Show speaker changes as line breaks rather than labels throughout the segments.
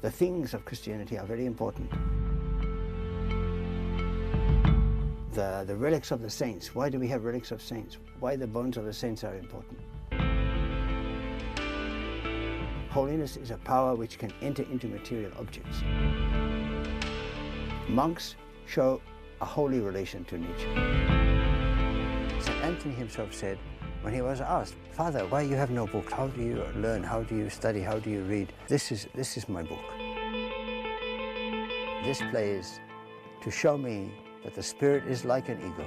The things of Christianity are very important. The relics of the saints. Why do we have relics of saints? Why the bones of the saints are important? Holiness is a power which can enter into material objects. Monks show a holy relation to nature. St. Anthony himself said, when he was asked, Father, why you have no book? How do you learn? How do you study? How do you read? This is my book. This plays to show me that the spirit is like an eagle.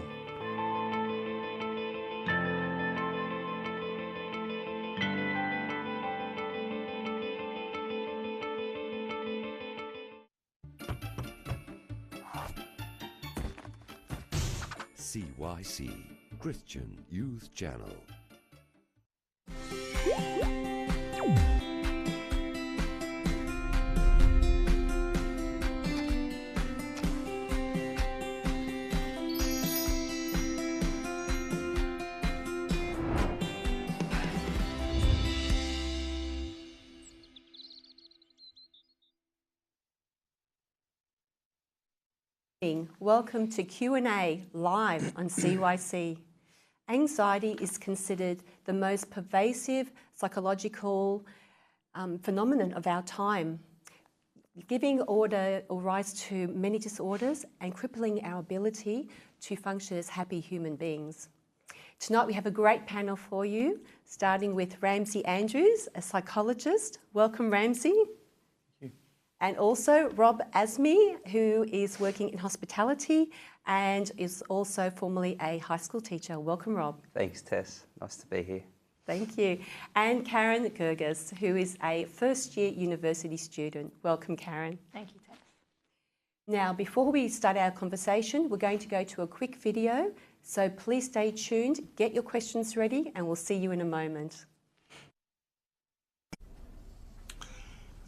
CYC, Christian Youth Channel.
Welcome to Q&A live on CYC. Anxiety is considered the most pervasive psychological phenomenon of our time, giving order or rise to many disorders and crippling our ability to function as happy human beings. Tonight we have a great panel for you, starting with Ramsey Andrews, a psychologist. Welcome, Ramsey. And also Rob Azmy, who is working in hospitality and is also formerly a high school teacher. Welcome, Rob.
Thanks, Tess. Nice to be here.
Thank you. And Carin Guirguis, who is a first-year university student. Welcome, Carin.
Thank you, Tess.
Now, before we start our conversation, we're going to go to a quick video. So please stay tuned, get your questions ready, and we'll see you in a moment.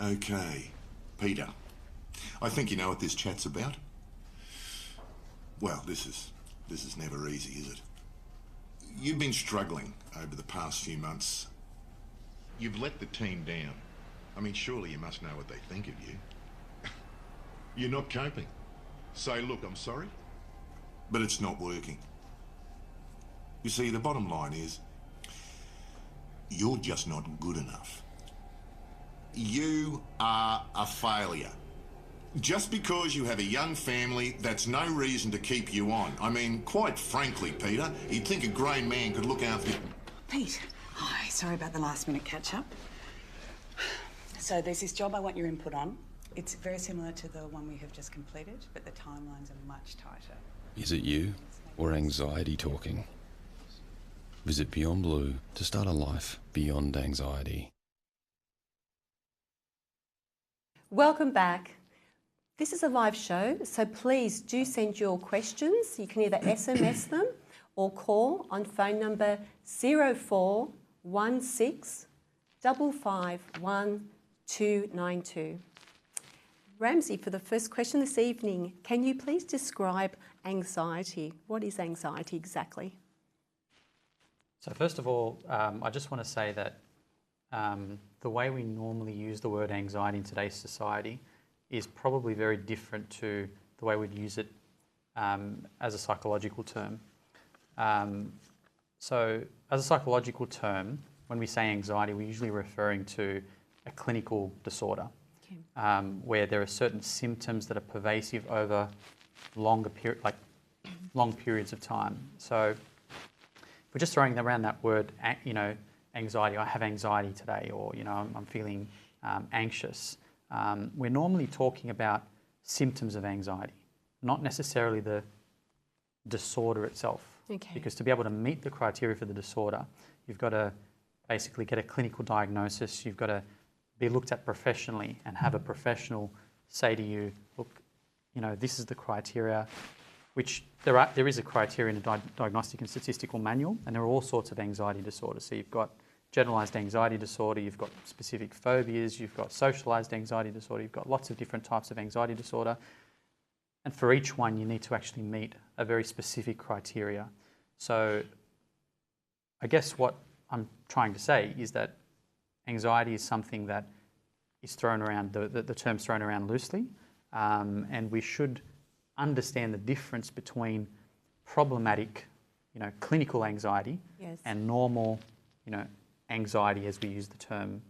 Okay. Peter, I think you know what this chat's about. Well, this is never easy, is it? You've been struggling over the past few months. You've let the team down. I mean, surely you must know what they think of you. You're not coping. Say, look, I'm sorry, but it's not working. You see, the bottom line is, you're just not good enough. You are a failure. Just because you have a young family, that's no reason to keep you on. I mean, quite frankly, Peter, you'd think a grown man could look after you.
Pete, hi, sorry about the last minute catch up. So there's this job I want your input on. It's very similar to the one we have just completed, but the timelines are much tighter.
Is it you or anxiety talking? Visit Beyond Blue to start a life beyond anxiety.
Welcome back. This is a live show, so please do send your questions. You can either SMS them or call on phone number 0416 551 292. Ramsey, for the first question this evening, can you please describe anxiety? What is anxiety exactly?
So first of all, I just want to say that the way we normally use the word anxiety in today's society is probably very different to the way we'd use it as a psychological term. So as a psychological term, when we say anxiety, we're usually referring to a clinical disorder, okay, where there are certain symptoms that are pervasive over long periods of time. So if we're just throwing around that word, anxiety, I have anxiety today, or I'm feeling anxious. We're normally talking about symptoms of anxiety, not necessarily the disorder itself.
Okay.
Because to be able to meet the criteria for the disorder, you've got to basically get a clinical diagnosis, you've got to be looked at professionally and have a professional say to you, look, this is the criteria, which there is a criteria in the Diagnostic and Statistical Manual, and there are all sorts of anxiety disorders. So you've got generalised anxiety disorder, you've got specific phobias, you've got socialised anxiety disorder, you've got lots of different types of anxiety disorder. And for each one, you need to actually meet a very specific criteria. So I guess what I'm trying to say is that anxiety is something that is thrown around, the term's thrown around loosely, and we should understand the difference between problematic, clinical anxiety
Yes.
and normal, anxiety as we use the term,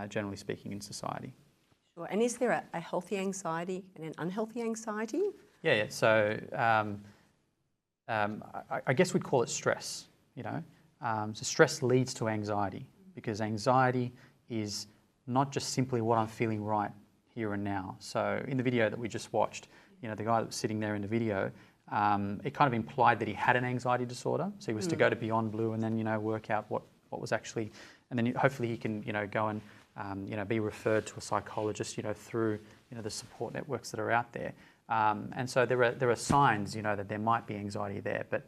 generally speaking, in society.
Sure. And is there a healthy anxiety and an unhealthy anxiety?
Yeah. So I guess we'd call it stress, So stress leads to anxiety, because anxiety is not just simply what I'm feeling right here and now. So in the video that we just watched, the guy that was sitting there in the video, it kind of implied that he had an anxiety disorder. So he was to go to Beyond Blue and then, work out what was actually, and then hopefully he can, go and, be referred to a psychologist, through, the support networks that are out there. And so there are signs, that there might be anxiety there, but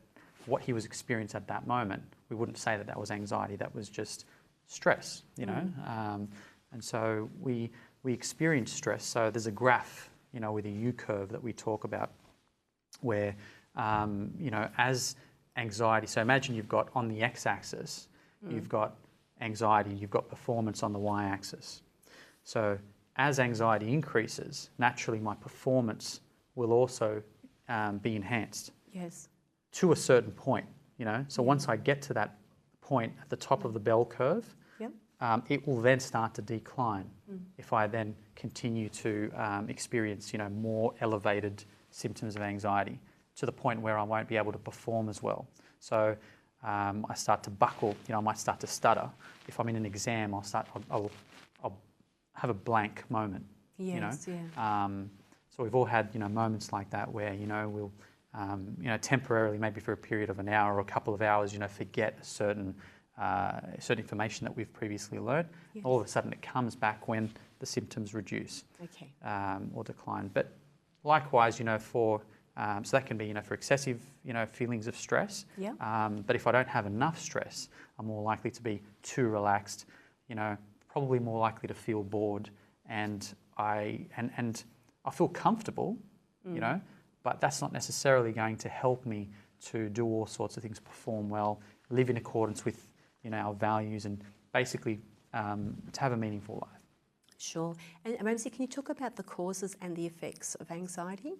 what he was experiencing at that moment, we wouldn't say that was anxiety, that was just stress, and so we experience stress. So there's a graph, with a U-curve that we talk about where, as anxiety, so imagine you've got on the x-axis, you've got anxiety, you've got performance on the y-axis. So as anxiety increases, naturally my performance will also be enhanced.
Yes.
To a certain point, So once I get to that point at the top of the bell curve, it will then start to decline if I then continue to experience, more elevated symptoms of anxiety, to the point where I won't be able to perform as well. So I start to buckle, I might start to stutter. If I'm in an exam, I'll have a blank moment.
Yes,
So we've all had, moments like that where, we'll, temporarily, maybe for a period of an hour or a couple of hours, forget certain information that we've previously learned.
Yes.
All of a sudden it comes back when the symptoms reduce or decline. But likewise, so that can be, for excessive, feelings of stress. But if I don't have enough stress, I'm more likely to be too relaxed, probably more likely to feel bored, and I feel comfortable, but that's not necessarily going to help me to do all sorts of things, perform well, live in accordance with, our values, and basically to have a meaningful life.
Sure. And Ramsey, can you talk about the causes and the effects of anxiety?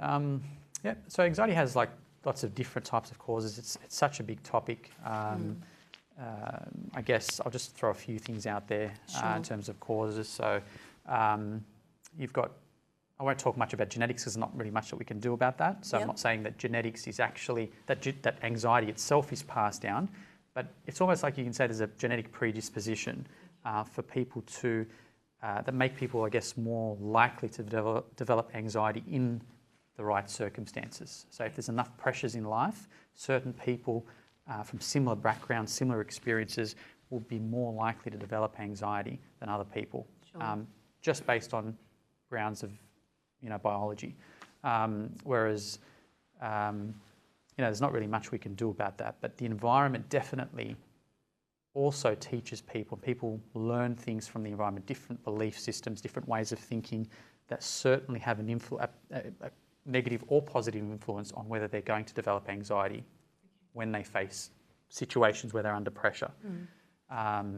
So anxiety has lots of different types of causes. It's such a big topic. I guess I'll just throw a few things out there in terms of causes. So you've got, I won't talk much about genetics because there's not really much that we can do about that. So I'm not saying that genetics is actually, that anxiety itself is passed down, but it's almost like you can say there's a genetic predisposition for people to, that make people, I guess, more likely to develop anxiety in the right circumstances. So if there's enough pressures in life, certain people from similar backgrounds, similar experiences will be more likely to develop anxiety than other people, just based on grounds of, biology. Whereas, there's not really much we can do about that, but the environment definitely also teaches people learn things from the environment, different belief systems, different ways of thinking that certainly have a negative or positive influence on whether they're going to develop anxiety when they face situations where they're under pressure.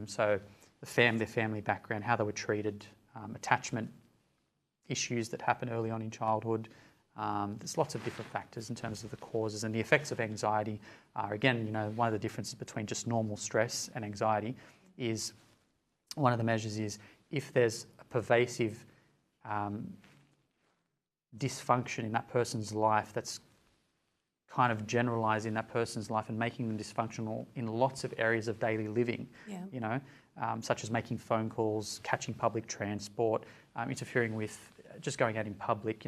So their family background, how they were treated, attachment issues that happen early on in childhood. There's lots of different factors in terms of the causes, and the effects of anxiety are, again, one of the differences between just normal stress and anxiety is, one of the measures is if there's a pervasive dysfunction in that person's life that's kind of generalised in that person's life and making them dysfunctional in lots of areas of daily living, such as making phone calls, catching public transport, interfering with just going out in public,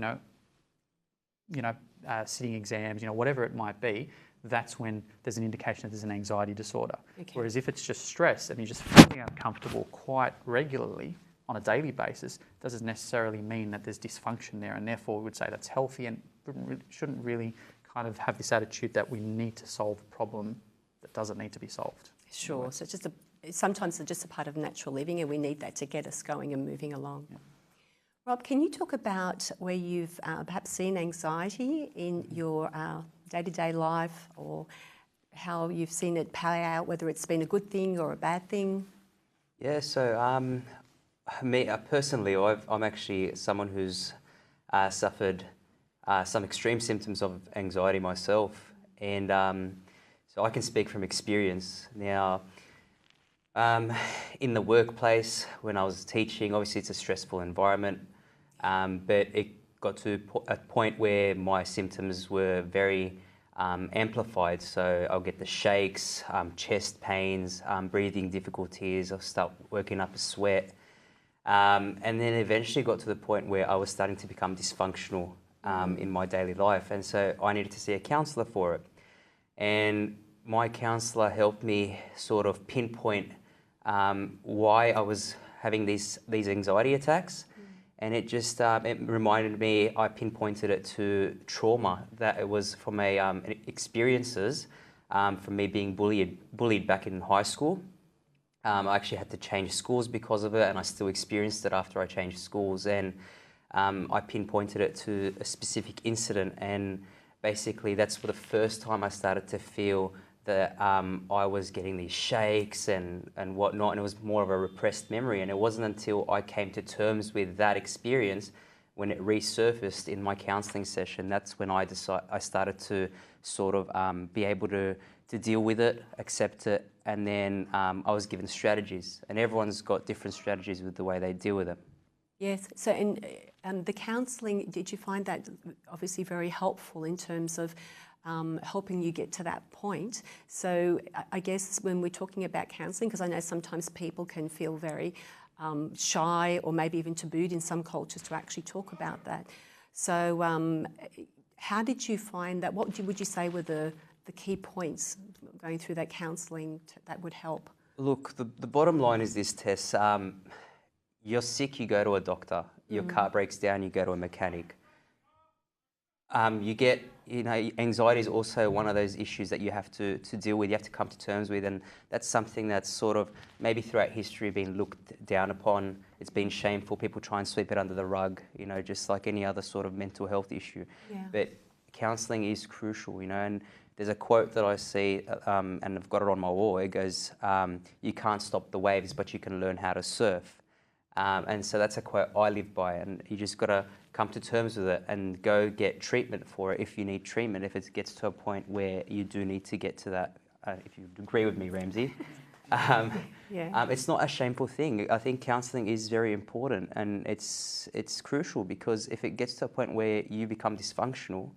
sitting exams, whatever it might be, that's when there's an indication that there's an anxiety disorder. Whereas if it's just stress and you're just feeling uncomfortable quite regularly on a daily basis, doesn't necessarily mean that there's dysfunction there, and therefore we would say that's healthy and shouldn't really kind of have this attitude that we need to solve a problem that doesn't need to be solved.
Sure. So it's just sometimes it's just a part of natural living, and we need that to get us going and moving along. Rob, can you talk about where you've perhaps seen anxiety in your day-to-day life, or how you've seen it play out, whether it's been a good thing or a bad thing?
Yeah, so Me personally, I'm actually someone who's suffered some extreme symptoms of anxiety myself, and so I can speak from experience. Now, in the workplace, when I was teaching, obviously it's a stressful environment, but it got to a point where my symptoms were very amplified. So I'll get the shakes, chest pains, breathing difficulties, I'll start working up a sweat. And then eventually got to the point where I was starting to become dysfunctional in my daily life. And so I needed to see a counsellor for it. And my counsellor helped me sort of pinpoint why I was having these anxiety attacks. And it just it reminded me, I pinpointed it to trauma, that it was from experiences from me being bullied back in high school. I actually had to change schools because of it, and I still experienced it after I changed schools. And I pinpointed it to a specific incident, and basically that's for the first time I started to feel that I was getting these shakes and whatnot, and it was more of a repressed memory. And it wasn't until I came to terms with that experience, when it resurfaced in my counselling session, that's when I started to sort of be able to deal with it, accept it, and then I was given strategies. And everyone's got different strategies with the way they deal with it.
Yes. So in the counselling, did you find that obviously very helpful in terms of helping you get to that point? So I guess when we're talking about counselling, because I know sometimes people can feel very shy or maybe even tabooed in some cultures to actually talk about that. So how did you find that? What would you say were the key points going through that counselling that would help?
Look, the bottom line is this, Tess. You're sick, you go to a doctor. Your car breaks down, you go to a mechanic. Anxiety is also one of those issues that you have to deal with, you have to come to terms with, and that's something that's sort of maybe throughout history been looked down upon. It's been shameful. People try and sweep it under the rug, just like any other sort of mental health issue.
Yeah.
But counselling is crucial, and there's a quote that I see, and I've got it on my wall. It goes, "You can't stop the waves, but you can learn how to surf." And so that's a quote I live by, and you just got to come to terms with it and go get treatment for it if you need treatment, if it gets to a point where you do need to get to that, if you agree with me, Ramsey. It's not a shameful thing. I think counselling is very important, and it's crucial, because if it gets to a point where you become dysfunctional,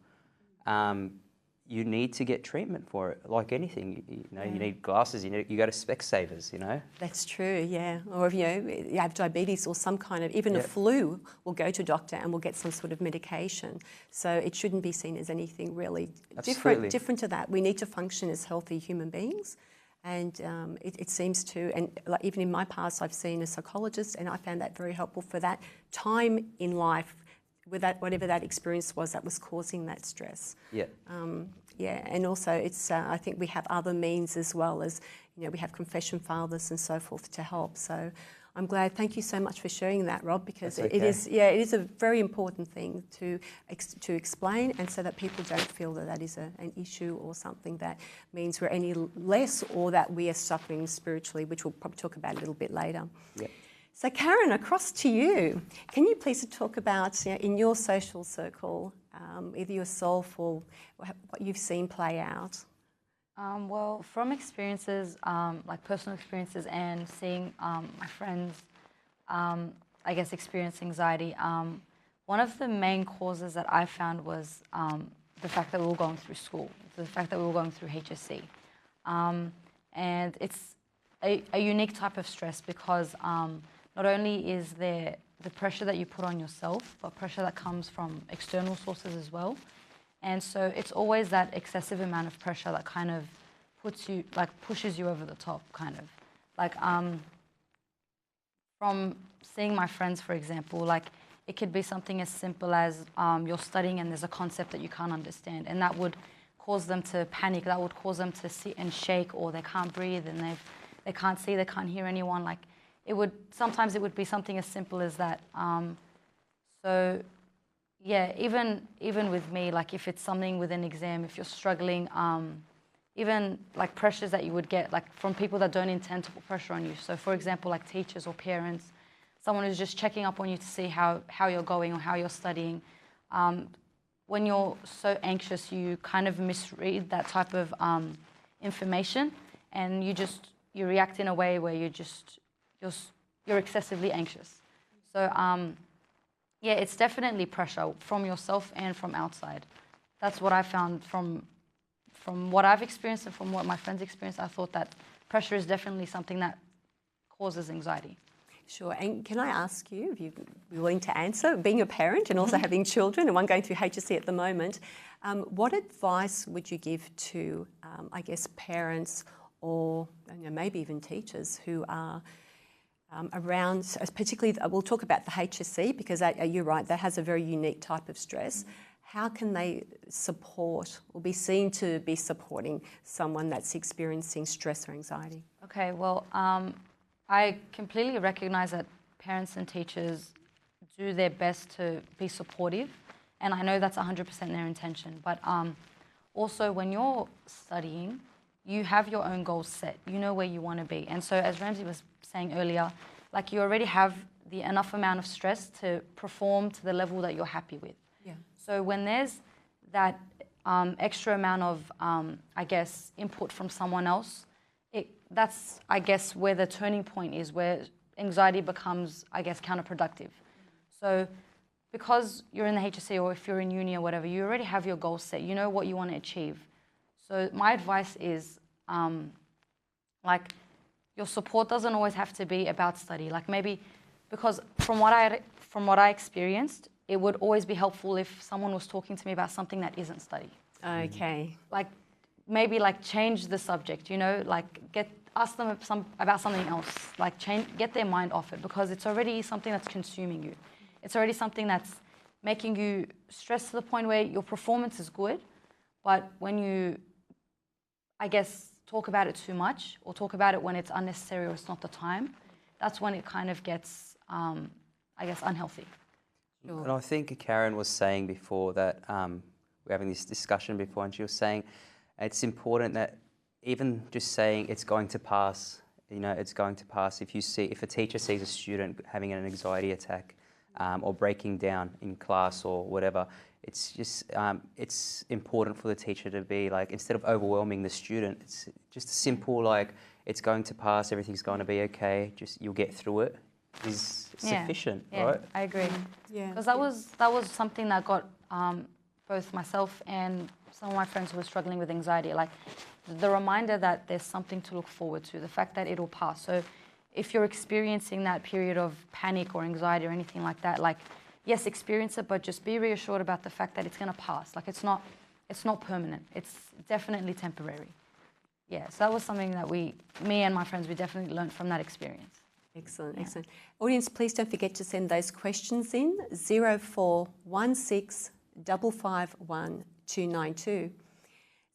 you need to get treatment for it, like anything. You need glasses, you go to Specsavers,
That's true, yeah. Or if you have diabetes or some kind of, even a flu, we'll go to a doctor and we'll get some sort of medication. So it shouldn't be seen as anything really different to that. We need to function as healthy human beings. And it seems to, and like even in my past, I've seen a psychologist, and I found that very helpful for that time in life, with that, whatever that experience was that was causing that stress.
Yeah.
And also it's, I think we have other means as well as, we have confession fathers and so forth to help. So I'm glad, thank you so much for sharing that, Rob, because it is a very important thing to explain, and so that people don't feel that is an issue or something that means we're any less, or that we are suffering spiritually, which we'll probably talk about a little bit later.
Yeah.
So Carin, across to you. Can you please talk about, in your social circle, either yourself or what you've seen play out?
Well, from experiences, like personal experiences, and seeing my friends, I guess, experience anxiety, one of the main causes that I found was the fact that we were going through school, the fact that we were going through HSC. And it's a unique type of stress, because not only is there the pressure that you put on yourself, but pressure that comes from external sources as well. And so it's always that excessive amount of pressure that kind of pushes you over the top, kind of. Like, from seeing my friends, for example, like, it could be something as simple as you're studying and there's a concept that you can't understand, and that would cause them to panic, that would cause them to sit and shake, or they can't breathe, and they can't see, they can't hear anyone. Like, sometimes it would be something as simple as that. So yeah, even with me, like, if it's something with an exam, if you're struggling, even like pressures that you would get, like, from people that don't intend to put pressure on you. So for example, like teachers or parents, someone who's just checking up on you to see how you're going or how you're studying. When you're so anxious, you kind of misread that type of information, and you react in a way where you're excessively anxious. So yeah, it's definitely pressure from yourself and from outside. That's what I found from what I've experienced and from what my friends experienced. I thought that pressure is definitely something that causes anxiety.
Sure. And can I ask you, if you're willing to answer, being a parent and also having children and one going through HSC at the moment, what advice would you give to, I guess, parents or maybe even teachers who are around, particularly, we'll talk about the HSC because you're right, that has a very unique type of stress. How can they support or be seen to be supporting someone that's experiencing stress or anxiety?
Okay, well, I completely recognise that parents and teachers do their best to be supportive, and I know that's 100% their intention. But also, when you're studying, you have your own goals set. You know where you want to be. And so, as Ramsey was saying earlier, like you already have the enough amount of stress to perform to the level that you're happy with.
Yeah.
So when there's that extra amount of, I guess, input from someone else, that's, I guess, where the turning point is, where anxiety becomes, I guess, counterproductive. So because you're in the HSC or if you're in uni or whatever, you already have your goals set. You know what you want to achieve. So my advice is, like, your support doesn't always have to be about study. Like maybe, because from what I experienced, it would always be helpful if someone was talking to me about something that isn't study.
Okay.
Like maybe like change the subject, you know, like ask them about something else, like get their mind off it, because it's already something that's consuming you. It's already something that's making you stressed to the point where your performance is good, but when you, I guess, talk about it too much or talk about it when it's unnecessary or it's not the time, that's when it kind of gets, I guess, unhealthy.
Sure.
And I think Carin was saying before that we're having this discussion before, and she was saying it's important that even just saying it's going to pass, you know, it's going to pass. If a teacher sees a student having an anxiety attack or breaking down in class or whatever, it's just it's important for the teacher to be like, instead of overwhelming the student, it's just simple like, it's going to pass, everything's going to be okay, just you'll get through it, is sufficient, right?
I agree.
Yeah.
Because that was something that got both myself and some of my friends who were struggling with anxiety, like the reminder that there's something to look forward to, the fact that it'll pass. So if you're experiencing that period of panic or anxiety or anything like that, like, yes, experience it, but just be reassured about the fact that it's going to pass. Like it's not permanent. It's definitely temporary. Yeah, so that was something that me and my friends, we definitely learned from that experience.
Excellent, excellent. Audience, please don't forget to send those questions in, 0416 551 292.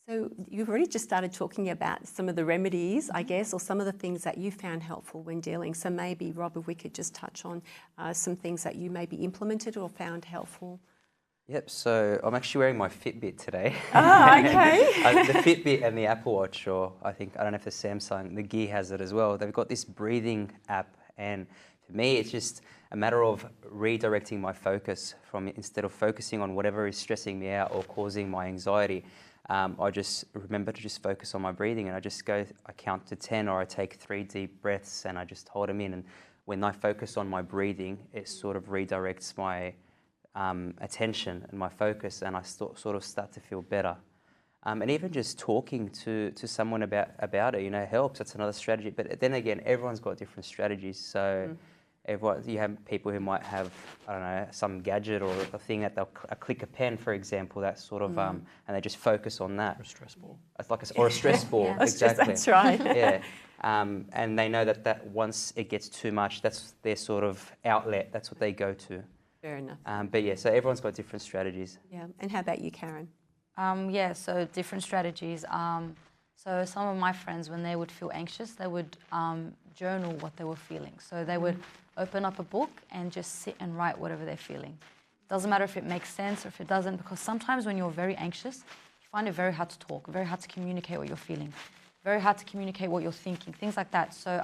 So you've already just started talking about some of the remedies, I guess, or some of the things that you found helpful when dealing. So maybe, Rob, if we could just touch on some things that you maybe implemented or found helpful.
Yep, so I'm actually wearing my Fitbit today.
Ah, okay.
The Fitbit and the Apple Watch, or I don't know if the Samsung, the Gear has it as well. They've got this breathing app, and for me, it's just a matter of redirecting my focus from, instead of focusing on whatever is stressing me out or causing my anxiety, I just remember to just focus on my breathing, and I count to 10, or I take 3 deep breaths and I just hold them in. And when I focus on my breathing, it sort of redirects my attention and my focus, and I sort of start to feel better. And even just talking to someone about it, you know, helps. That's another strategy. But then again, everyone's got different strategies. So you have people who might have, I don't know, some gadget or a thing that they'll click a pen, for example, that sort of, and they just focus on that.
Or a stress ball.
It's like or a stress ball,
Yeah.
exactly.
That's right.
Yeah. And they know that once it gets too much, that's their sort of outlet. That's what they go to.
Fair enough.
But yeah, so everyone's got different strategies.
Yeah. And how about you, Carin?
Yeah, so different strategies. So some of my friends, when they would feel anxious, they would journal what they were feeling. So they would open up a book and just sit and write whatever they're feeling. Doesn't matter if it makes sense or if it doesn't, because sometimes when you're very anxious, you find it very hard to talk, very hard to communicate what you're feeling, very hard to communicate what you're thinking, things like that. So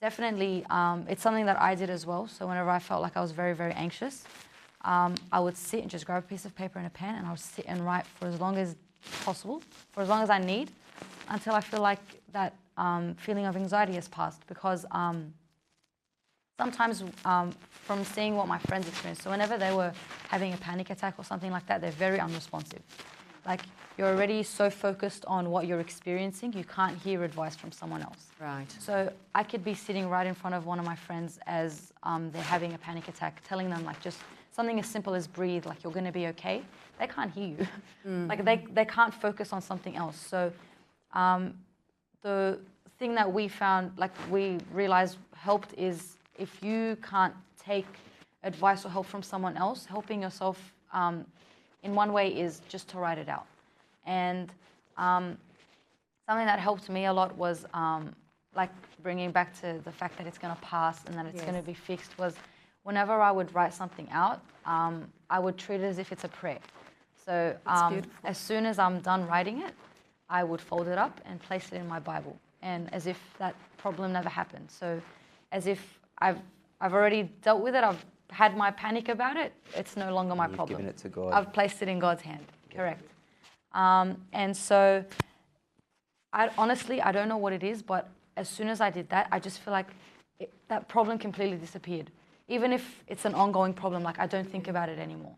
definitely, it's something that I did as well. So whenever I felt like I was very, very anxious, I would sit and just grab a piece of paper and a pen, and I would sit and write for as long as possible, for as long as I need, until I feel like that feeling of anxiety has passed. Because sometimes from seeing what my friends experienced, so whenever they were having a panic attack or something like that, they're very unresponsive. Like, you're already so focused on what you're experiencing, you can't hear advice from someone else.
Right.
So I could be sitting right in front of one of my friends as they're having a panic attack, telling them like just something as simple as breathe, like you're going to be okay. They can't hear you. Like they can't focus on something else. So the thing that we found, like we realized helped, is if you can't take advice or help from someone else, helping yourself in one way is just to write it out. And something that helped me a lot was like bringing back to the fact that it's going to pass and that it's going to be fixed, was whenever I would write something out, I would treat it as if it's a prayer. So as soon as I'm done writing it, I would fold it up and place it in my Bible, and as if that problem never happened. So as if I've already dealt with it, I've had my panic about it, it's no longer my problem.
Given it to God.
I've placed it in God's hand, correct. And so honestly, I don't know what it is, but as soon as I did that, I just feel like that problem completely disappeared. Even if it's an ongoing problem, like I don't think about it anymore.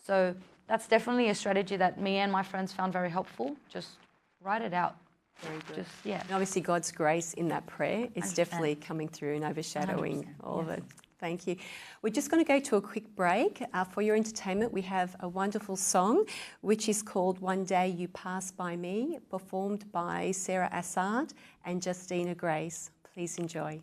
So that's definitely a strategy that me and my friends found very helpful. Just write it out.
Very good.
Just, yeah.
And obviously God's grace in that prayer is definitely coming through and overshadowing all of it. Thank you. We're just going to go to a quick break. For your entertainment, we have a wonderful song, which is called One Day You Pass By Me, performed by Sarah Assad and Justina Grace. Please enjoy.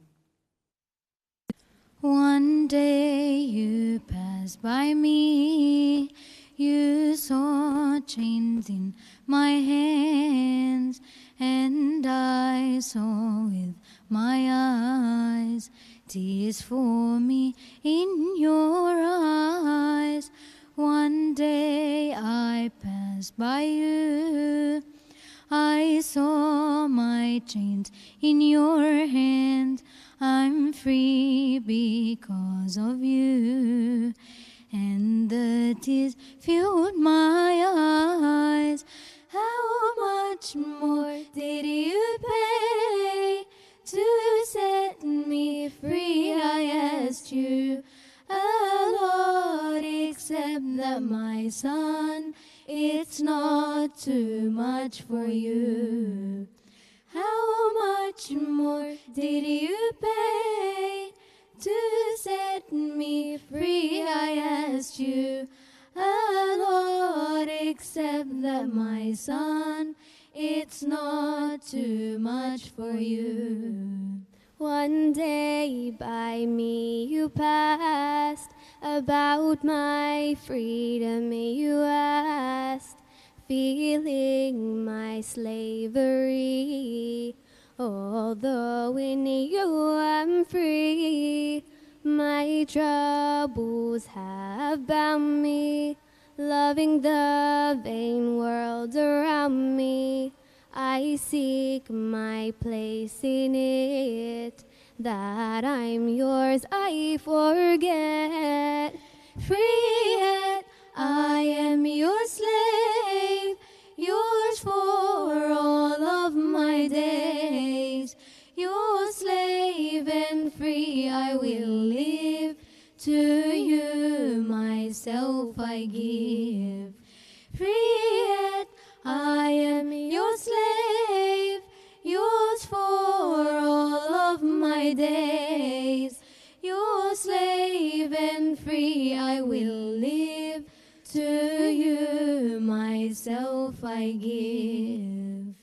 One day you passed by me, you saw chains in my hands, and I saw with my eyes tears for me in your eyes. One day I passed by you, I saw my chains in your hands. I'm free because of you, and the tears filled my eyes. How much more did you pay to set me free? I asked you a lot, except that my son, it's not too much for you. How much more did you pay to set me free? I asked you a lot, except that my son, it's not too much for you. One day by me you passed, about my freedom you asked, feeling my slavery. Although in you I'm free, my troubles have bound me, loving the vain world around me. I seek my place in it, that I'm yours I forget. Free yet I am your slave, yours for all of my days. Your slave and free I will live, to you myself I give. Free yet I am your slave, yours for all of my days. Your slave and free I will live, to you myself I give.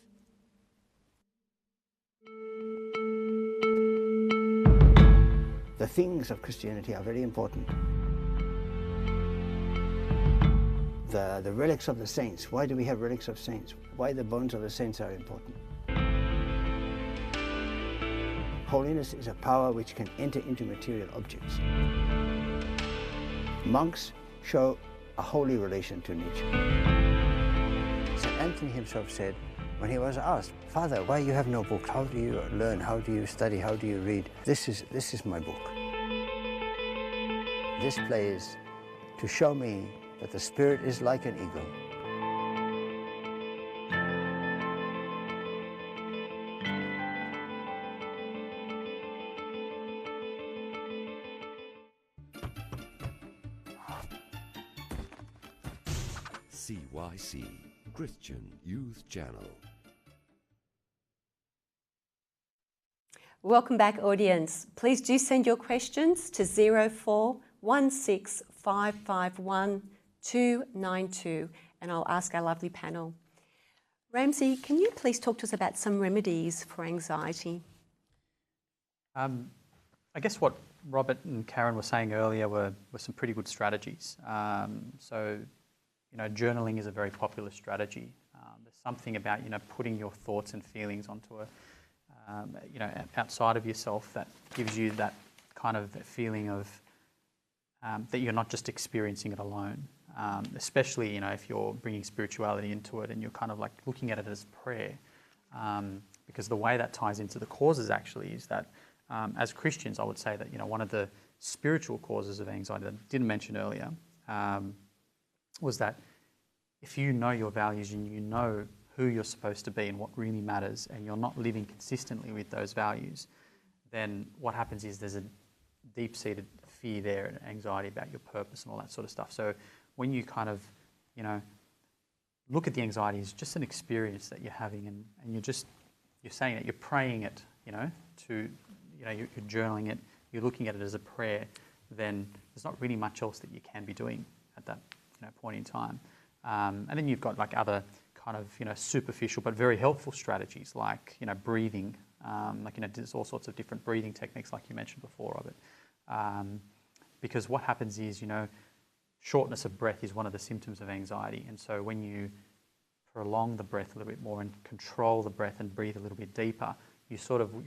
The things of Christianity are very important. The relics of the saints. Why do we have relics of saints? Why the bones of the saints are important? Holiness is a power which can enter into material objects. Monks show a holy relation to nature. St. Anthony himself said, When he was asked, Father, why you have no book? How do you learn? How do you study? How do you read? This is my book. This play is to show me that the spirit is like an eagle.
CYC, Christian Youth Channel.
Welcome back, audience. Please do send your questions to 0416551292 and I'll ask our lovely panel. Ramsey, can you please talk to us about some remedies for anxiety?
I guess what Robert and Carin were saying earlier were some pretty good strategies. So, you know, journaling is a very popular strategy. There's something about, you know, putting your thoughts and feelings onto a you know, outside of yourself that gives you that kind of feeling of that you're not just experiencing it alone. Especially, you know, if you're bringing spirituality into it and you're kind of like looking at it as prayer. Because the way that ties into the causes actually is that as Christians, I would say that, you know, one of the spiritual causes of anxiety that I didn't mention earlier was that if you know your values and you know who you're supposed to be and what really matters, and you're not living consistently with those values, then what happens is there's a deep-seated fear there and anxiety about your purpose and all that sort of stuff. So when you kind of, you know, look at the anxiety as just an experience that you're having, and you're saying it, you're praying it, you know, you're journaling it, you're looking at it as a prayer, then there's not really much else that you can be doing at that, you know, point in time. And then you've got like other kind of, you know, superficial but very helpful strategies like, you know, breathing. Like, you know, there's all sorts of different breathing techniques like you mentioned before of it. Because what happens is, you know, shortness of breath is one of the symptoms of anxiety. And so when you prolong the breath a little bit more and control the breath and breathe a little bit deeper, you're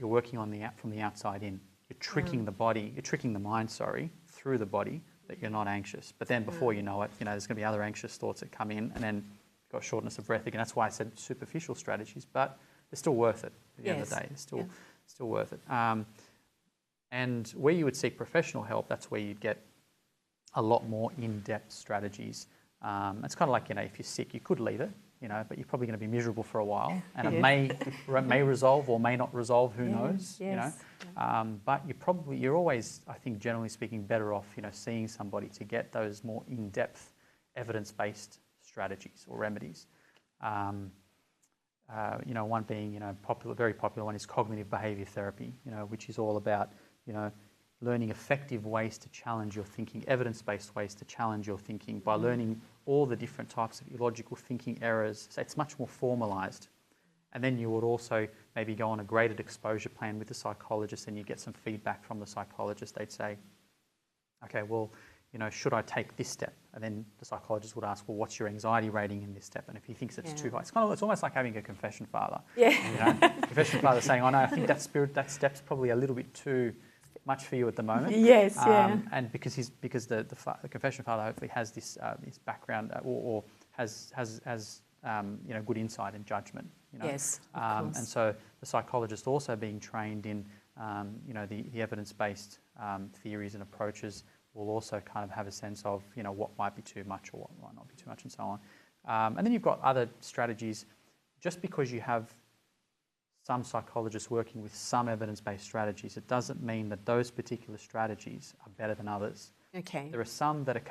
working on from the outside in. You're tricking the body, you're tricking the mind, through the body that you're not anxious. But then before you know it, you know, there's going to be other anxious thoughts that come in, and then you've got shortness of breath again. That's why I said superficial strategies, but they're still worth it at the end of the day. They're still worth it. And where you would seek professional help, that's where you'd get a lot more in-depth strategies. It's kind of like, you know, if you're sick, you could leave it, you know, but you're probably going to be miserable for a while, and it may resolve or may not resolve, who knows, you know. But you're always, I think, generally speaking, better off, you know, seeing somebody to get those more in-depth evidence-based strategies or remedies. You know, one being, you know, very popular one is cognitive behaviour therapy, you know, which is all about, you know, learning effective ways to challenge your thinking, evidence-based ways to challenge your thinking by learning all the different types of illogical thinking errors. So it's much more formalised. And then you would also maybe go on a graded exposure plan with the psychologist, and you get some feedback from the psychologist. They'd say, okay, well, you know, should I take this step? And then the psychologist would ask, well, what's your anxiety rating in this step? And if he thinks it's too high, it's almost like having a confession father. You know, confession father saying, oh no, I think that step's probably a little bit too much for you at the moment. And because the confession father hopefully has this background or has you know, good insight and judgment. You know? And so the psychologist also being trained in you know, the evidence-based theories and approaches will also kind of have a sense of, you know, what might be too much or what might not be too much, and so on. And then you've got other strategies. Just because you have some psychologists working with some evidence-based strategies, it doesn't mean that those particular strategies are better than others. There are some that are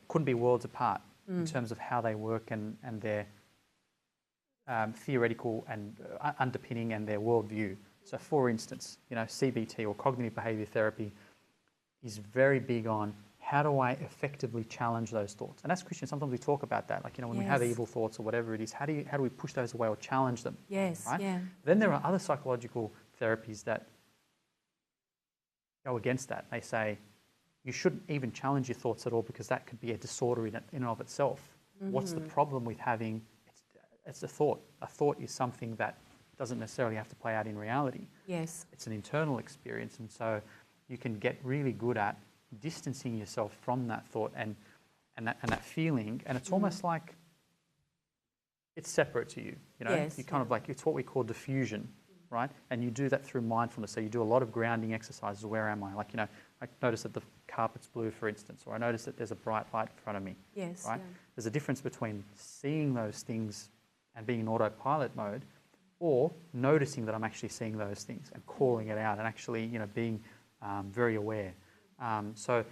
couldn't be worlds apart in terms of how they work and their theoretical and underpinning and their worldview. So for instance, you know, CBT or cognitive behaviour therapy is very big on how do I effectively challenge those thoughts. And as Christians, sometimes we talk about that, like, you know, when we have evil thoughts or whatever it is, how do we push those away or challenge them? Right? Then there are other psychological therapies that go against that. They say you shouldn't even challenge your thoughts at all because that could be a disorder in and of itself. What's the problem with having, it's a thought. A thought is something that doesn't necessarily have to play out in reality. It's an internal experience, and so you can get really good at distancing yourself from that thought and that feeling, and it's almost like it's separate to you. You know,
Yes,
you kind of like, it's what we call diffusion, right? And you do that through mindfulness. So you do a lot of grounding exercises. Where am I? Like, you know, I notice that the carpet's blue, for instance, or I notice that there's a bright light in front of me.
Yes.
Right?
Yeah.
There's a difference between seeing those things and being in autopilot mode, or noticing that I'm actually seeing those things and calling it out and actually, you know, being very aware. So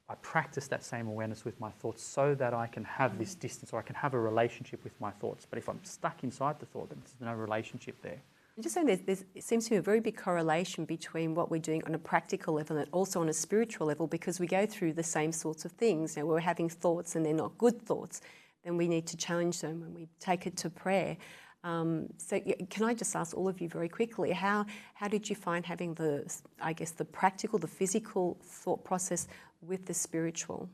I practice that same awareness with my thoughts so that I can have this distance, or I can have a relationship with my thoughts. But if I'm stuck inside the thought, then there's no relationship there.
I'm just saying it seems to be a very big correlation between what we're doing on a practical level and also on a spiritual level, because we go through the same sorts of things. You know, we're having thoughts and they're not good thoughts, then we need to challenge them and we take it to prayer. So can I just ask all of you very quickly, how did you find having the practical, the physical thought process with the spiritual?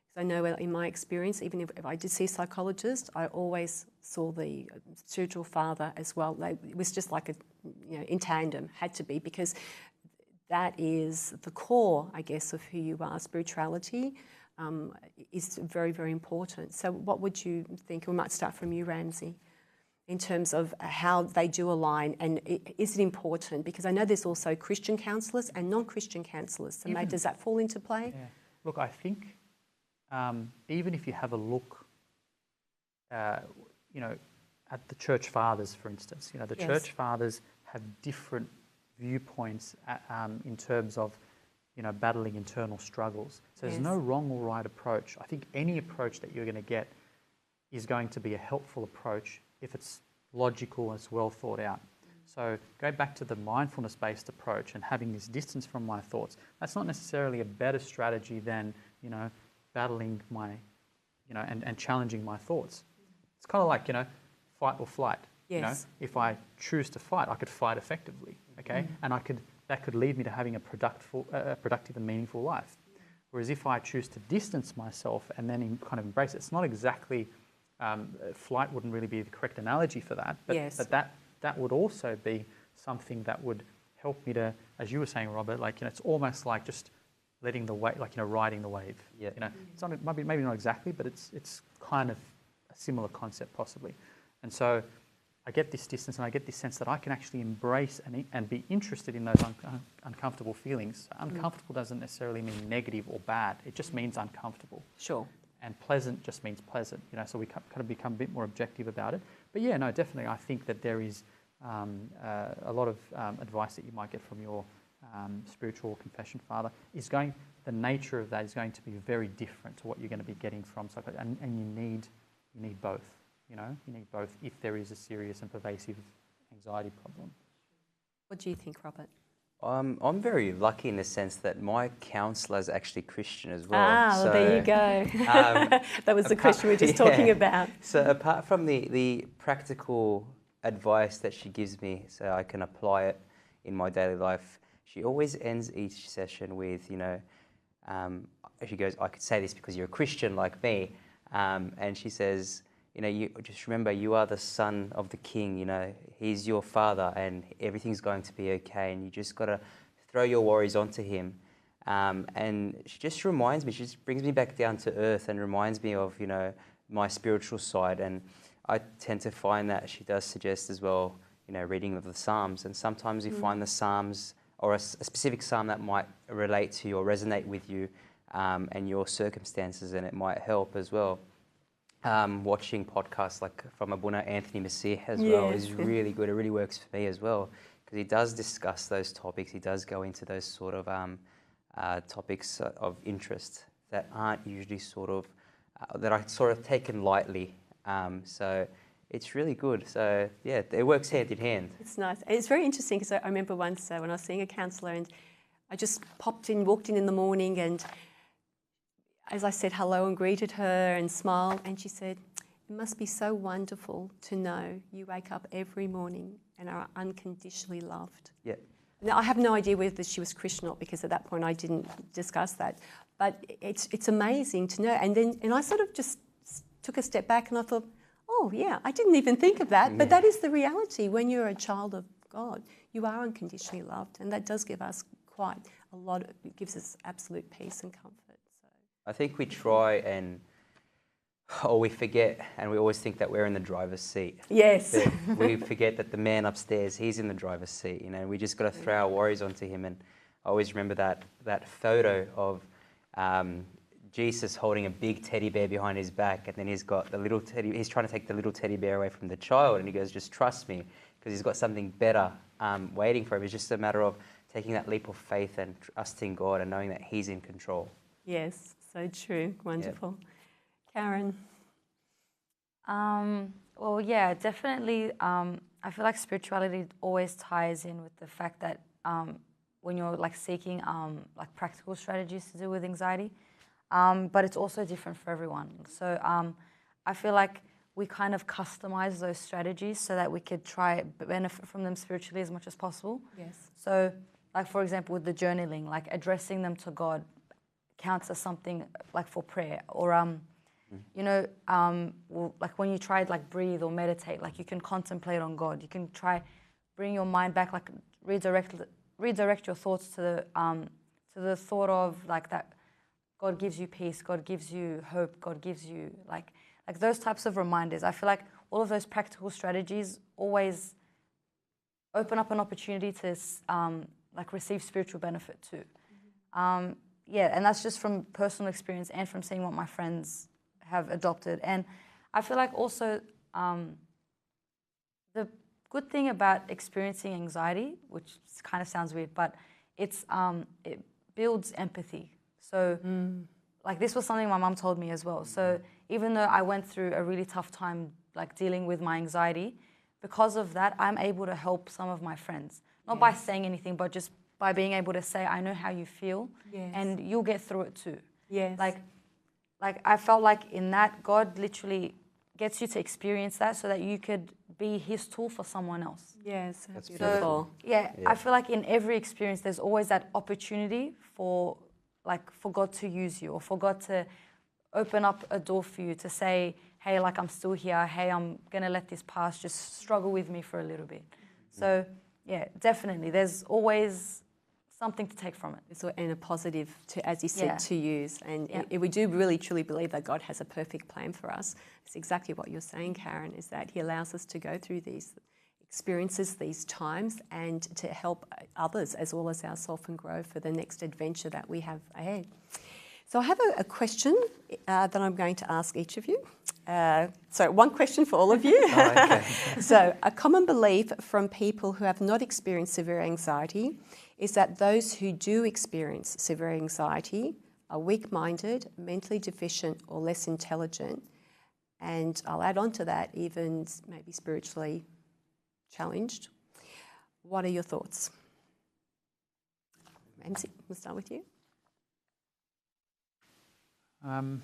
Because I know in my experience, even if I did see a psychologist, I always saw the spiritual father as well. It was just like in tandem, had to be, because that is the core, I guess, of who you are. Spirituality is very, very important. So what would you think? We might start from you, Ramsey, in terms of how they do align, and is it important? Because I know there's also Christian counsellors and non-Christian counsellors. So does that fall into play?
Yeah. Look, I think even if you have a look, you know, at the church fathers, for instance, you know, the church fathers have different viewpoints in terms of, you know, battling internal struggles. So there's no wrong or right approach. I think any approach that you're going to get is going to be a helpful approach if it's logical and it's well thought out. So go back to the mindfulness-based approach and having this distance from my thoughts. That's not necessarily a better strategy than, you know, battling my, you know, and challenging my thoughts. It's kind of like, you know, fight or flight.
Yes.
You know, if I choose to fight, I could fight effectively, okay? And that could lead me to having a productive and meaningful life. Whereas if I choose to distance myself and then kind of embrace it, it's not exactly, flight wouldn't really be the correct analogy for that, but that would also be something that would help me to, as you were saying, Robert, like, you know, it's almost like just letting the wave, like, you know, riding the wave. Yeah. You know, it's not, maybe not exactly, but it's kind of a similar concept possibly. And so I get this distance and I get this sense that I can actually embrace and be interested in those uncomfortable feelings. Uncomfortable doesn't necessarily mean negative or bad. It just means uncomfortable.
Sure.
And pleasant just means pleasant, you know, so we kind of become a bit more objective about it. But yeah, no, definitely I think that there is a lot of advice that you might get from your spiritual confession father. The nature of that is going to be very different to what you're going to be getting from psychology. And you need both, you know, you need both if there is a serious and pervasive anxiety problem.
What do you think, Robert?
I'm very lucky in the sense that my counsellor is actually Christian as well.
Well, there you go. That was the question we were just talking about.
So apart from the practical advice that she gives me so I can apply it in my daily life, she always ends each session with, you know, she goes, I could say this because you're a Christian like me, and she says, you know, you just remember you are the son of the king, you know, he's your father and everything's going to be okay, and you just got to throw your worries onto him. And she just reminds me, she just brings me back down to earth and reminds me of, you know, my spiritual side. And I tend to find that she does suggest as well, you know, reading of the Psalms. And sometimes you find the Psalms or a specific Psalm that might relate to you or resonate with you and your circumstances, and it might help as well. Watching podcasts like from Abuna Anthony Messiah as well is really good. It really works for me as well because he does discuss those topics. He does go into those sort of topics of interest that aren't usually sort of, that are sort of taken lightly. So it's really good. So yeah, it works hand in hand.
It's nice. It's very interesting because I remember once when I was seeing a counsellor and I just walked in the morning, and as I said hello and greeted her and smiled, and she said, it must be so wonderful to know you wake up every morning and are unconditionally loved.
Yeah.
Now, I have no idea whether she was Christian or not, because at that point I didn't discuss that. But it's amazing to know. And I sort of just took a step back and I thought, oh yeah, I didn't even think of that. But that is the reality. When you're a child of God, you are unconditionally loved. And that does give us quite a lot, it gives us absolute peace and comfort.
I think we try and or we forget, and we always think that we're in the driver's seat.
Yes.
But we forget that the man upstairs, he's in the driver's seat. You know, we just got to throw our worries onto him. And I always remember that photo of Jesus holding a big teddy bear behind his back, and then he's got the little teddy. He's trying to take the little teddy bear away from the child, and he goes, "Just trust me, because he's got something better waiting for him." It's just a matter of taking that leap of faith and trusting God and knowing that He's in control.
Yes, so true. Wonderful. Carin?
Well, yeah, definitely. I feel like spirituality always ties in with the fact that when you're like seeking like practical strategies to deal with anxiety, but it's also different for everyone. So I feel like we kind of customize those strategies so that we could try benefit from them spiritually as much as possible.
Yes.
So, like for example, with the journaling, like addressing them to God counts as something like for prayer, or you know, like when you try like breathe or meditate, like you can contemplate on God. You can try bring your mind back, like redirect your thoughts to the thought of like that God gives you peace, God gives you hope, God gives you like those types of reminders. I feel like all of those practical strategies always open up an opportunity to like receive spiritual benefit too. Yeah, and that's just from personal experience and from seeing what my friends have adopted. And I feel like also the good thing about experiencing anxiety, which kind of sounds weird, but it's it builds empathy. So like this was something my mum told me as well. So even though I went through a really tough time like dealing with my anxiety, because of that, I'm able to help some of my friends. Not by saying anything, but just by being able to say, I know how you feel, and you'll get through it too.
Yes.
Like I felt like in that, God literally gets you to experience that so that you could be His tool for someone else.
Yes,
That's
beautiful.
So, yeah, I feel like in every experience, there's always that opportunity for God to use you, or for God to open up a door for you to say, hey, like I'm still here. Hey, I'm going to let this pass. Just struggle with me for a little bit. So, yeah, definitely. There's always something to take from it.
And a positive, to, as you said, to use. And we do really, truly believe that God has a perfect plan for us. It's exactly what you're saying, Carin, is that He allows us to go through these experiences, these times, and to help others as well as ourselves and grow for the next adventure that we have ahead. So I have a question that I'm going to ask each of you. So one question for all of you. So a common belief from people who have not experienced severe anxiety is that those who do experience severe anxiety are weak-minded, mentally deficient, or less intelligent. And I'll add on to that, even maybe spiritually challenged. What are your thoughts? Ramsey, we'll start with you.
I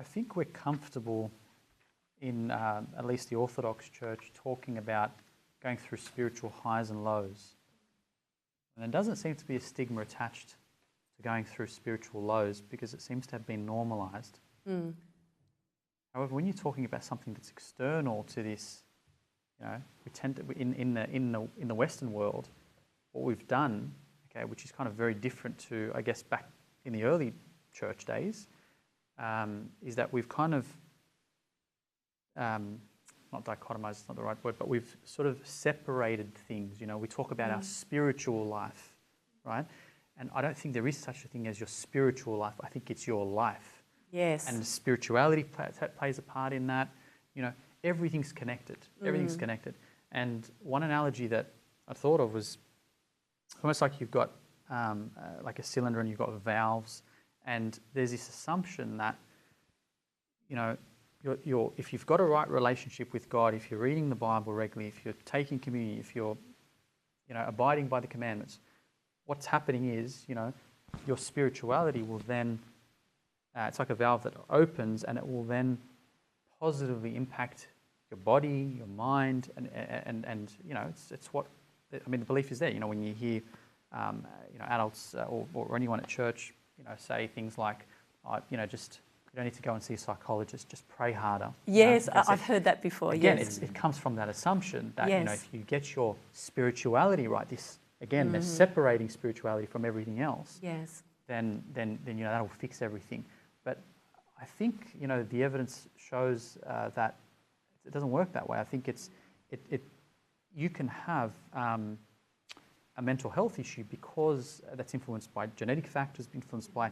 think we're comfortable in at least the Orthodox Church talking about going through spiritual highs and lows. And there doesn't seem to be a stigma attached to going through spiritual lows because it seems to have been normalized. However, when you're talking about something that's external to this, you know, we tend to in the Western world, what we've done, okay, which is kind of very different to, I guess, back in the early church days, is that we've kind of not dichotomized, it's not the right word, but we've sort of separated things. You know, we talk about our spiritual life, right? And I don't think there is such a thing as your spiritual life. I think it's your life.
Yes.
And spirituality plays a part in that. You know, everything's connected. Everything's connected. And one analogy that I thought of was almost like you've got like a cylinder and you've got valves, and there's this assumption that, you know, if you've got a right relationship with God, if you're reading the Bible regularly, if you're taking communion, if you're, you know, abiding by the commandments, what's happening is, you know, your spirituality will then, it's like a valve that opens, and it will then positively impact your body, your mind, and you know, it's what, I mean, the belief is there. You know, when you hear, you know, adults or anyone at church, you know, say things like, you know, just, you don't need to go and see a psychologist, just pray harder.
Yes,
you know,
I've heard that before.
Again,
yes.
it comes from that assumption that, you know, if you get your spirituality right, this, again, they're separating spirituality from everything else.
Yes.
Then you know, that'll fix everything. But I think, you know, the evidence shows that it doesn't work that way. I think you can have a mental health issue because that's influenced by genetic factors, influenced by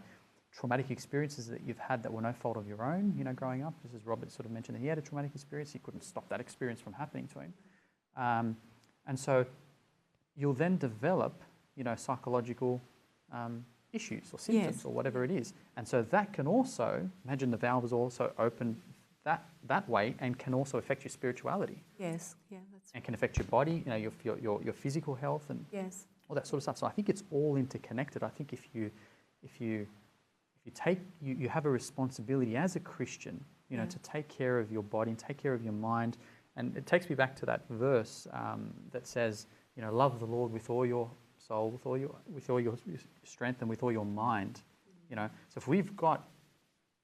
traumatic experiences that you've had that were no fault of your own, you know, growing up. Just as Robert sort of mentioned, that he had a traumatic experience, he couldn't stop that experience from happening to him. And so you'll then develop, you know, psychological issues or symptoms or whatever it is. And so that can also, imagine the valve is also open that way and can also affect your spirituality.
Yes, yeah, that's right.
And can affect your body, you know, your physical health and all that sort of stuff. So I think it's all interconnected. I think if you have a responsibility as a Christian, you know, to take care of your body and take care of your mind. And it takes me back to that verse that says, you know, love the Lord with all your soul, with all your strength, and with all your mind. You know, so if we've got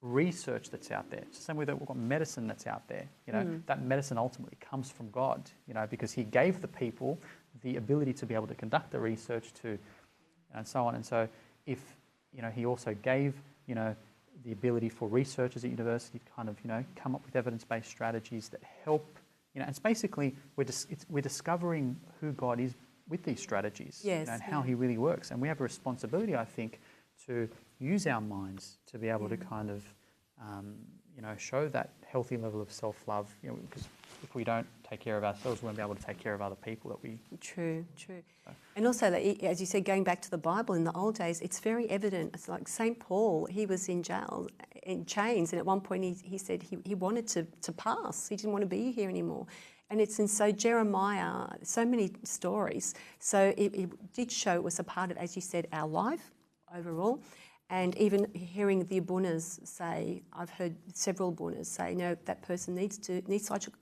research that's out there, it's the same way that we've got medicine that's out there. You know, that medicine ultimately comes from God. You know, because He gave the people the ability to be able to conduct the research and so on. And so, if you know, He also gave, you know, the ability for researchers at university to kind of, you know, come up with evidence-based strategies that help. You know, it's basically we're discovering who God is with these strategies, you know, and how He really works. And we have a responsibility, I think, to use our minds to be able to kind of, you know, show that healthy level of self-love. You know, because if we don't take care of ourselves, we won't be able to take care of other people that we...
True. And also, as you said, going back to the Bible in the old days, it's very evident. It's like St. Paul, he was in jail, in chains, and at one point he said he wanted to pass. He didn't want to be here anymore. And it's in Jeremiah, so many stories. So it did show it was a part of, as you said, our life overall. And even hearing the abunas say, I've heard several abunas say, no, that person needs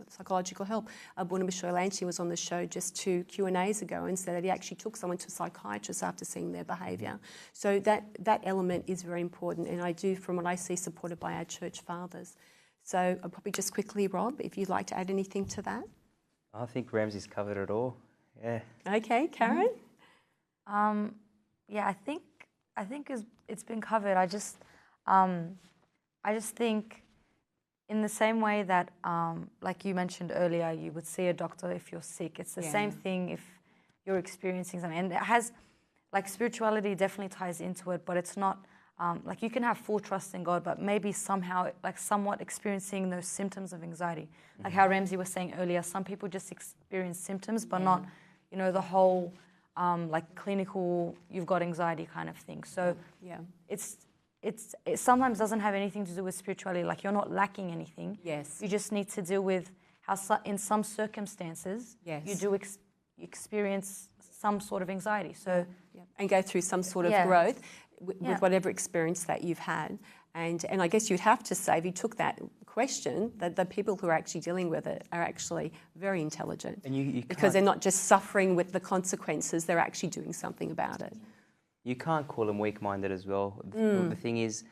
psychological help. Abuna Bishoylanchi was on the show just 2 Q&As ago and said that he actually took someone to a psychiatrist after seeing their behaviour. So that element is very important, and I do, from what I see, supported by our church fathers. So I'll probably just quickly, Rob, if you'd like to add anything to that.
I think Ramsey's covered it all. Yeah.
Okay, Carin?
Yeah, I think it's been covered. I just think, in the same way that, like you mentioned earlier, you would see a doctor if you're sick. It's the same thing if you're experiencing something. And it has, like, spirituality definitely ties into it, but it's not, like, you can have full trust in God, but maybe somehow, like, somewhat experiencing those symptoms of anxiety. Like how Ramsey was saying earlier, some people just experience symptoms, but not, you know, the whole... like clinical, you've got anxiety kind of thing. So it sometimes doesn't have anything to do with spirituality. Like, you're not lacking anything. Yes. You just need to deal with how in some circumstances you do experience some sort of anxiety. So
and go through some sort of growth with whatever experience that you've had. And I guess you'd have to say, if you took that question, that the people who are actually dealing with it are actually very intelligent. And you because they're not just suffering with the consequences, they're actually doing something about it.
You can't call them weak-minded as well. The thing is,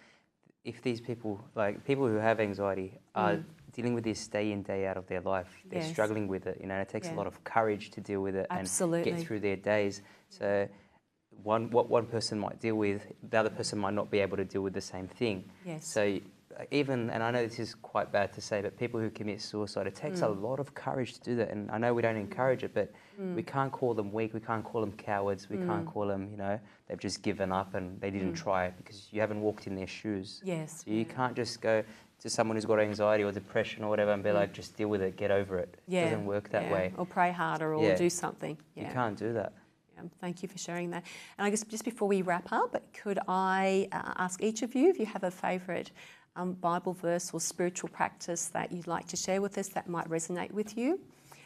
if these people, like people who have anxiety, are dealing with this day in, day out of their life, they're struggling with it. You know, it takes a lot of courage to deal with it and get through their days. So what one person might deal with, the other person might not be able to deal with the same thing. Yes. So even, and I know this is quite bad to say, but people who commit suicide, it takes a lot of courage to do that. And I know we don't encourage it, but we can't call them weak, we can't call them cowards, we can't call them, you know, they've just given up and they didn't try it, because you haven't walked in their shoes. Yes. So you can't just go to someone who's got anxiety or depression or whatever and be like, just deal with it, get over it. It doesn't work that way.
Or pray harder or do something.
You can't do that.
Thank you for sharing that. And I guess just before we wrap up, could I ask each of you if you have a favourite Bible verse or spiritual practice that you'd like to share with us that might resonate with you?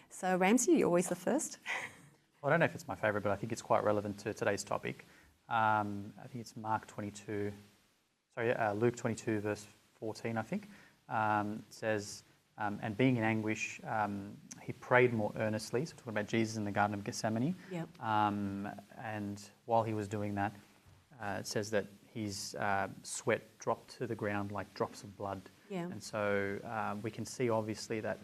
So Ramsey, you're always the first.
Well, I don't know if it's my favourite, but I think it's quite relevant to today's topic. I think it's Luke 22 verse 14, I think. It says, and being in anguish, he prayed more earnestly. So talking about Jesus in the Garden of Gethsemane. Yep. And while he was doing that, it says that his sweat dropped to the ground like drops of blood. Yeah. And so we can see obviously that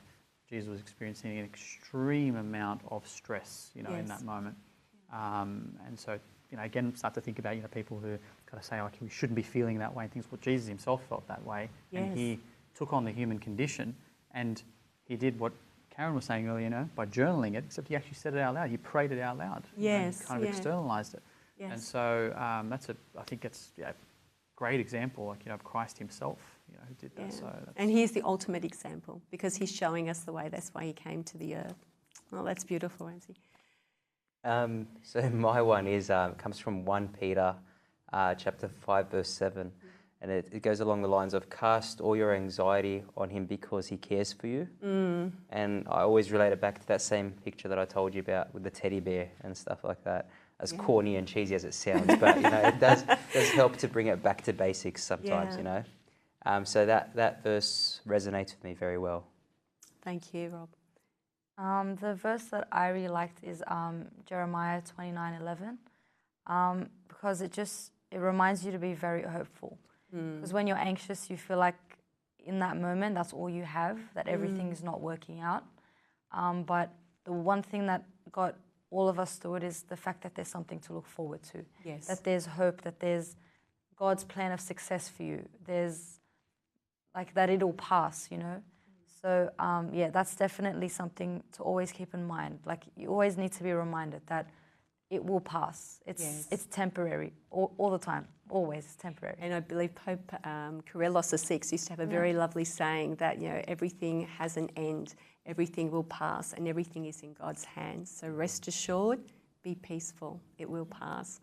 Jesus was experiencing an extreme amount of stress, you know, in that moment. And so, you know, again, start to think about, you know, people who got to say, like, we shouldn't be feeling that way and things. Well, Jesus himself felt that way.
Yes.
And he took on the human condition, and he did what Carin was saying earlier, you know, by journaling it, except he actually said it out loud. He prayed it out loud.
Yes.
And kind of externalized it.
Yes.
And so I think it's a great example, like, you know, of Christ himself, you know, who did that. So
and he's the ultimate example because he's showing us the way. That's why he came to the earth. Oh, that's beautiful, Ramsey.
So my one is comes from 1 Peter chapter 5 verse 7, and it goes along the lines of cast all your anxiety on him because he cares for you. And I always relate it back to that same picture that I told you about with the teddy bear and stuff like that. As corny and cheesy as it sounds, but you know, it does help to bring it back to basics sometimes, you know. So that verse resonates with me very well.
Thank you, Rob.
The verse that I really liked is Jeremiah 29:11, because it reminds you to be very hopeful. Because when you're anxious, you feel like in that moment that's all you have, that everything is not working out. But the one thing that got all of us through it is the fact that there's something to look forward to.
Yes.
That there's hope, that there's God's plan of success for you. There's like that it'll pass, you know. So that's definitely something to always keep in mind. Like you always need to be reminded that it will pass. It's temporary all the time. Always it's temporary.
And I believe Pope Kyrillos VI used to have a very lovely saying that, you know, everything has an end, everything will pass, and everything is in God's hands. So rest assured, be peaceful, it will pass.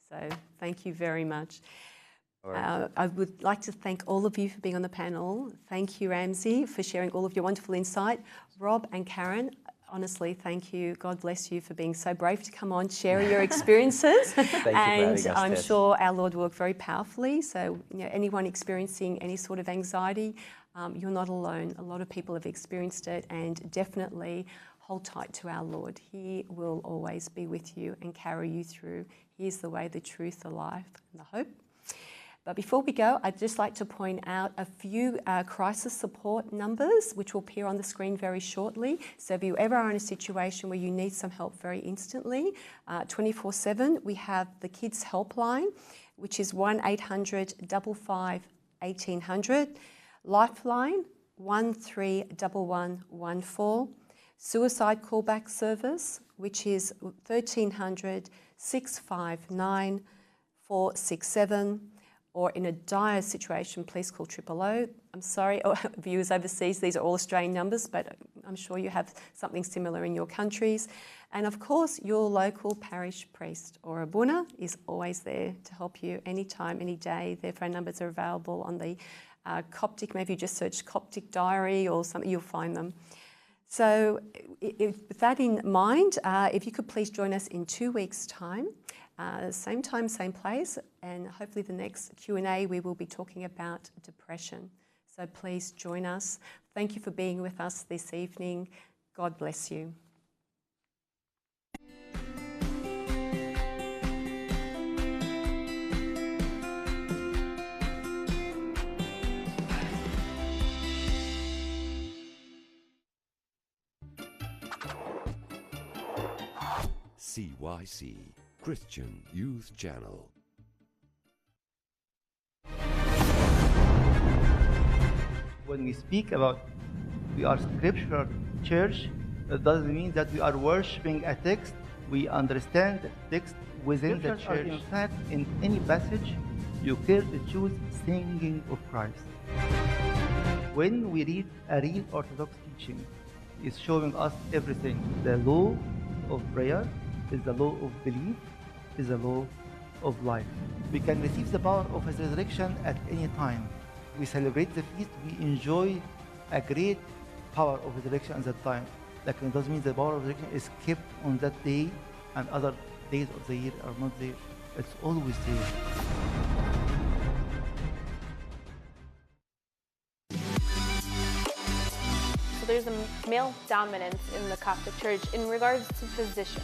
So thank you very much. I would like to thank all of you for being on the panel. Thank you, Ramsey, for sharing all of your wonderful insight. Rob and Carin, honestly, thank you. God bless you for being so brave to come on, share your experiences.
Thank you for having us,
I'm
Tess.
sure our Lord will work very powerfully. So, you know, anyone experiencing any sort of anxiety, you're not alone. A lot of people have experienced it, and definitely hold tight to our Lord. He will always be with you and carry you through. He is the way, the truth, the life, and the hope. But before we go, I'd just like to point out a few crisis support numbers, which will appear on the screen very shortly. So if you ever are in a situation where you need some help very instantly, 24/7, we have the Kids Helpline, which is 1-800 55 1800, Lifeline 131114, Suicide Callback Service, which is 1300 659 467. Or in a dire situation, please call 000. I'm sorry, viewers overseas, these are all Australian numbers, but I'm sure you have something similar in your countries. And of course, your local parish priest or abuna is always there to help you anytime, any day. Their phone numbers are available on the Coptic, maybe you just search Coptic Diary or something, you'll find them. So with that in mind, if you could please join us in 2 weeks' time. Same time, same place, and hopefully the next Q&A we will be talking about depression. So please join us. Thank you for being with us this evening. God bless you.
CYC, Christian Youth Channel.
When we speak about we are scriptural church, it doesn't mean that we are worshipping a text. We understand the text within the church. In fact, in any passage, you care to choose singing of Christ. When we read a real Orthodox teaching, it's showing us everything. The law of prayer is the law of belief, is the law of life. We can receive the power of His resurrection at any time. We celebrate the feast, we enjoy a great power of resurrection at that time. Like it doesn't mean the power of resurrection is kept on that day and other days of the year are not there. It's always there.
So there's a male dominance in the Catholic Church in regards to position.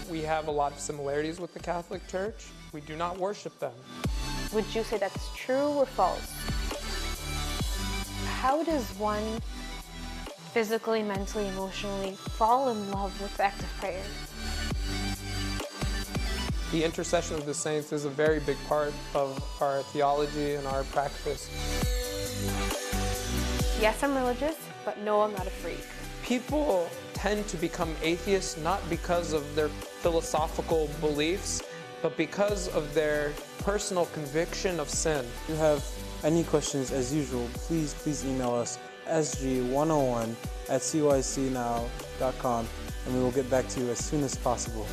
We have a lot of similarities with the Catholic Church. We do not worship them.
Would you say that's true or false? How does one physically, mentally, emotionally fall in love with active prayer?
The intercession of the saints is a very big part of our theology and our practice.
Yes, I'm religious, but no, I'm not a freak.
People tend to become atheists not because of their philosophical beliefs, but because of their personal conviction of sin.
If you have any questions, as usual, please email us sg101@cycnow.com, and we will get back to you as soon as possible.